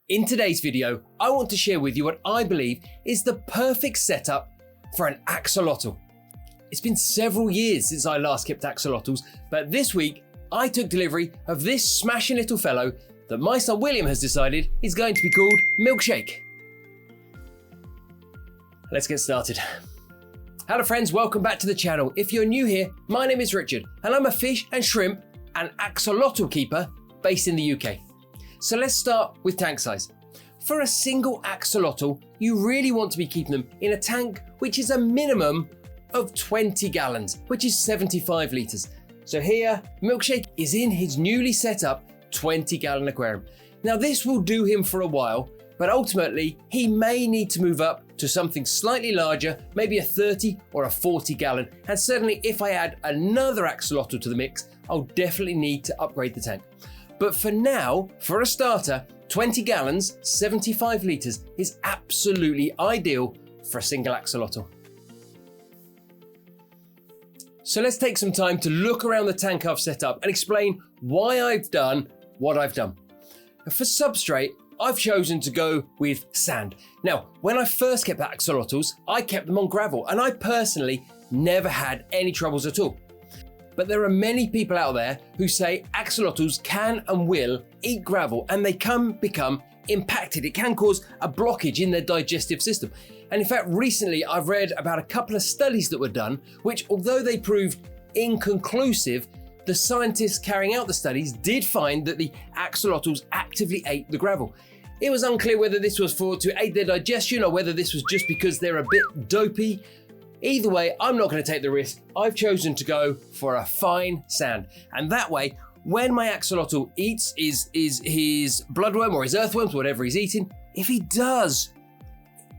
In today's video, I want to share with you what I believe is the perfect setup for an axolotl. It's been several years since I last kept axolotls, but this week I took delivery of this smashing little fellow that my son William has decided is going to be called Milkshake. Let's get started. Hello friends, welcome back to the channel. If you're new here, my name is Richard and I'm a fish and shrimp and axolotl keeper based in the UK. So let's start with tank size. For a single axolotl, you really want to be keeping them in a tank which is a minimum of 20 gallons, which is 75 litres. So here, Milkshake is in his newly set up 20-gallon aquarium. Now this will do him for a while, but ultimately he may need to move up to something slightly larger, maybe a 30 or a 40-gallon. And certainly if I add another axolotl to the mix, I'll definitely need to upgrade the tank. But for now, for a starter, 20 gallons, 75 litres is absolutely ideal for a single axolotl. So let's take some time to look around the tank I've set up and explain why I've done what I've done. For substrate, I've chosen to go with sand. Now, when I first kept axolotls, I kept them on gravel and I personally never had any troubles at all. But there are many people out there who say axolotls can and will eat gravel and they can become impacted. It can cause a blockage in their digestive system. And in fact, recently I've read about a couple of studies that were done, which although they proved inconclusive, the scientists carrying out the studies did find that the axolotls actively ate the gravel. It was unclear whether this was to aid their digestion or whether this was just because they're a bit dopey. Either way, I'm not going to take the risk. I've chosen to go for a fine sand. And that way, when my axolotl eats his bloodworm or his earthworms, whatever he's eating, if he does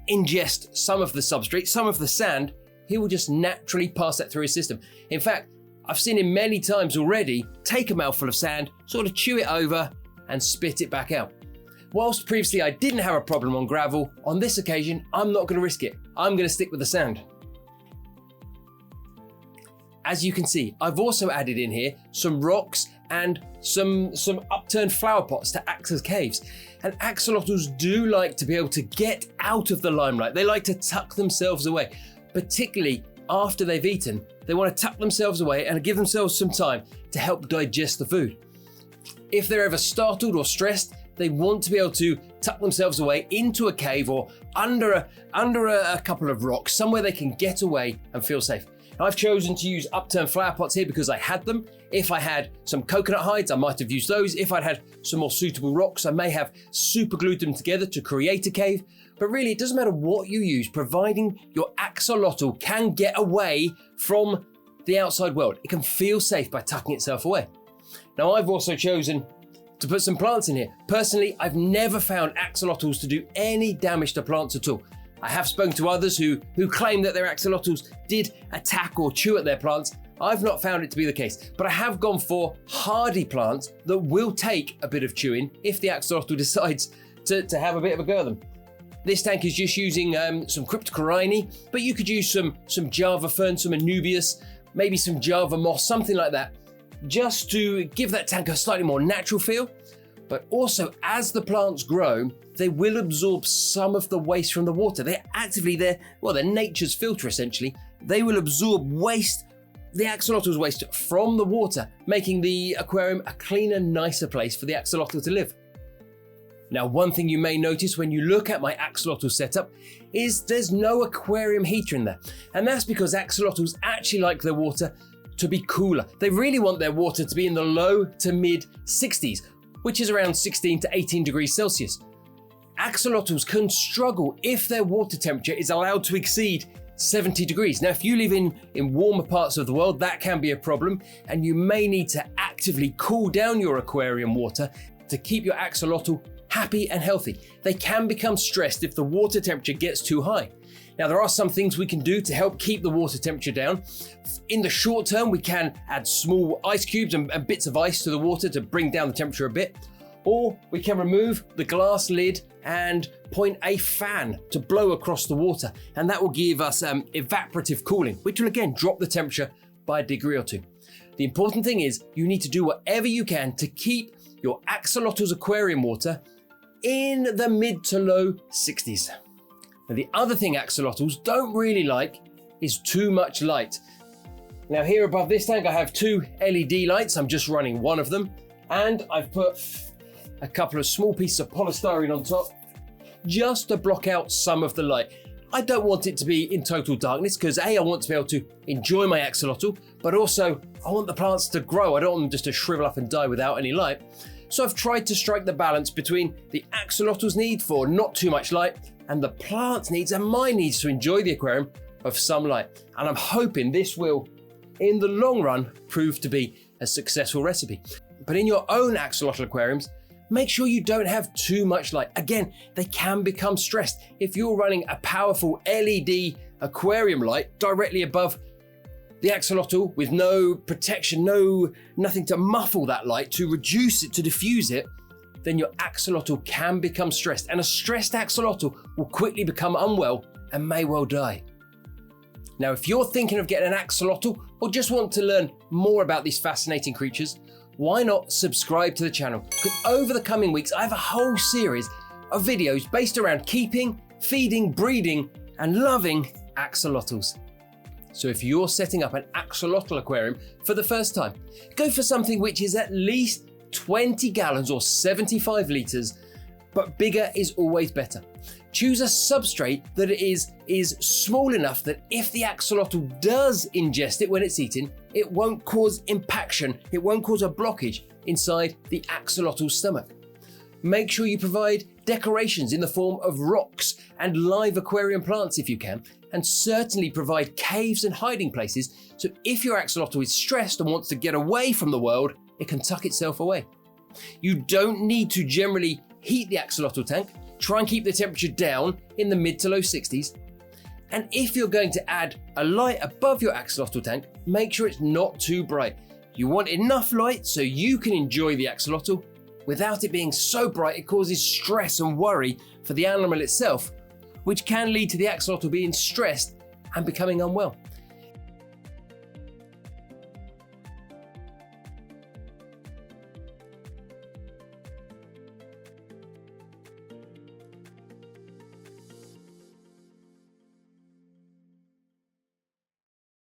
ingest some of the substrate, some of the sand, he will just naturally pass that through his system. In fact, I've seen him many times already take a mouthful of sand, sort of chew it over and spit it back out. Whilst previously I didn't have a problem on gravel, on this occasion, I'm not going to risk it. I'm going to stick with the sand. As you can see, I've also added in here some rocks and some upturned flower pots to act as caves. And axolotls do like to be able to get out of the limelight. They like to tuck themselves away, particularly after they've eaten. They want to tuck themselves away and give themselves some time to help digest the food. If they're ever startled or stressed, they want to be able to tuck themselves away into a cave or under a couple of rocks, somewhere they can get away and feel safe. I've chosen to use upturned flower pots here because I had them. If I had some coconut hides, I might have used those. If I'd had some more suitable rocks, I may have super glued them together to create a cave. But really, it doesn't matter what you use, providing your axolotl can get away from the outside world. It can feel safe by tucking itself away. Now, I've also chosen to put some plants in here. Personally, I've never found axolotls to do any damage to plants at all. I have spoken to others who claim that their axolotls did attack or chew at their plants. I've not found it to be the case, but I have gone for hardy plants that will take a bit of chewing if the axolotl decides to have a bit of a go at them. This tank is just using some cryptocorini, but you could use some Java fern, some Anubias, maybe some Java moss, something like that, just to give that tank a slightly more natural feel. But also, as the plants grow, they will absorb some of the waste from the water. They're nature's filter essentially. They will absorb waste, the axolotl's waste from the water, making the aquarium a cleaner, nicer place for the axolotl to live. Now, one thing you may notice when you look at my axolotl setup is there's no aquarium heater in there. And that's because axolotls actually like their water to be cooler. They really want their water to be in the low to mid 60s, which is around 16 to 18 degrees Celsius. Axolotls can struggle if their water temperature is allowed to exceed 70 degrees. Now, if you live in warmer parts of the world, that can be a problem, and you may need to actively cool down your aquarium water to keep your axolotl happy and healthy. They can become stressed if the water temperature gets too high. Now, there are some things we can do to help keep the water temperature down. In the short term, we can add small ice cubes and bits of ice to the water to bring down the temperature a bit. Or we can remove the glass lid and point a fan to blow across the water. And that will give us evaporative cooling, which will again drop the temperature by a degree or two. The important thing is you need to do whatever you can to keep your axolotl's aquarium water in the mid to low 60s. Now, the other thing axolotls don't really like is too much light. Now here above this tank I have 2 LED lights. I'm just running one of them, and I've put a couple of small pieces of polystyrene on top just to block out some of the light. I don't want it to be in total darkness because I want to be able to enjoy my axolotl, but also I want the plants to grow. I don't want them just to shrivel up and die without any light. So I've tried to strike the balance between the axolotl's need for not too much light and the plant's needs and my needs to enjoy the aquarium of some light. And I'm hoping this will, in the long run, prove to be a successful recipe. But in your own axolotl aquariums, make sure you don't have too much light. Again, they can become stressed. If you're running a powerful LED aquarium light directly above the axolotl with no protection, nothing to muffle that light, to reduce it, to diffuse it, then your axolotl can become stressed. And a stressed axolotl will quickly become unwell and may well die. Now, if you're thinking of getting an axolotl or just want to learn more about these fascinating creatures, why not subscribe to the channel? Because over the coming weeks, I have a whole series of videos based around keeping, feeding, breeding, and loving axolotls. So if you're setting up an axolotl aquarium for the first time, go for something which is at least 20 gallons or 75 litres, but bigger is always better. Choose a substrate that is small enough that if the axolotl does ingest it when it's eaten, it won't cause impaction, it won't cause a blockage inside the axolotl's stomach. Make sure you provide decorations in the form of rocks and live aquarium plants if you can, and certainly provide caves and hiding places so if your axolotl is stressed and wants to get away from the world, it can tuck itself away. You don't need to generally heat the axolotl tank. Try and keep the temperature down in the mid to low 60s. And if you're going to add a light above your axolotl tank, make sure it's not too bright. You want enough light so you can enjoy the axolotl without it being so bright it causes stress and worry for the animal itself, which can lead to the axolotl being stressed and becoming unwell.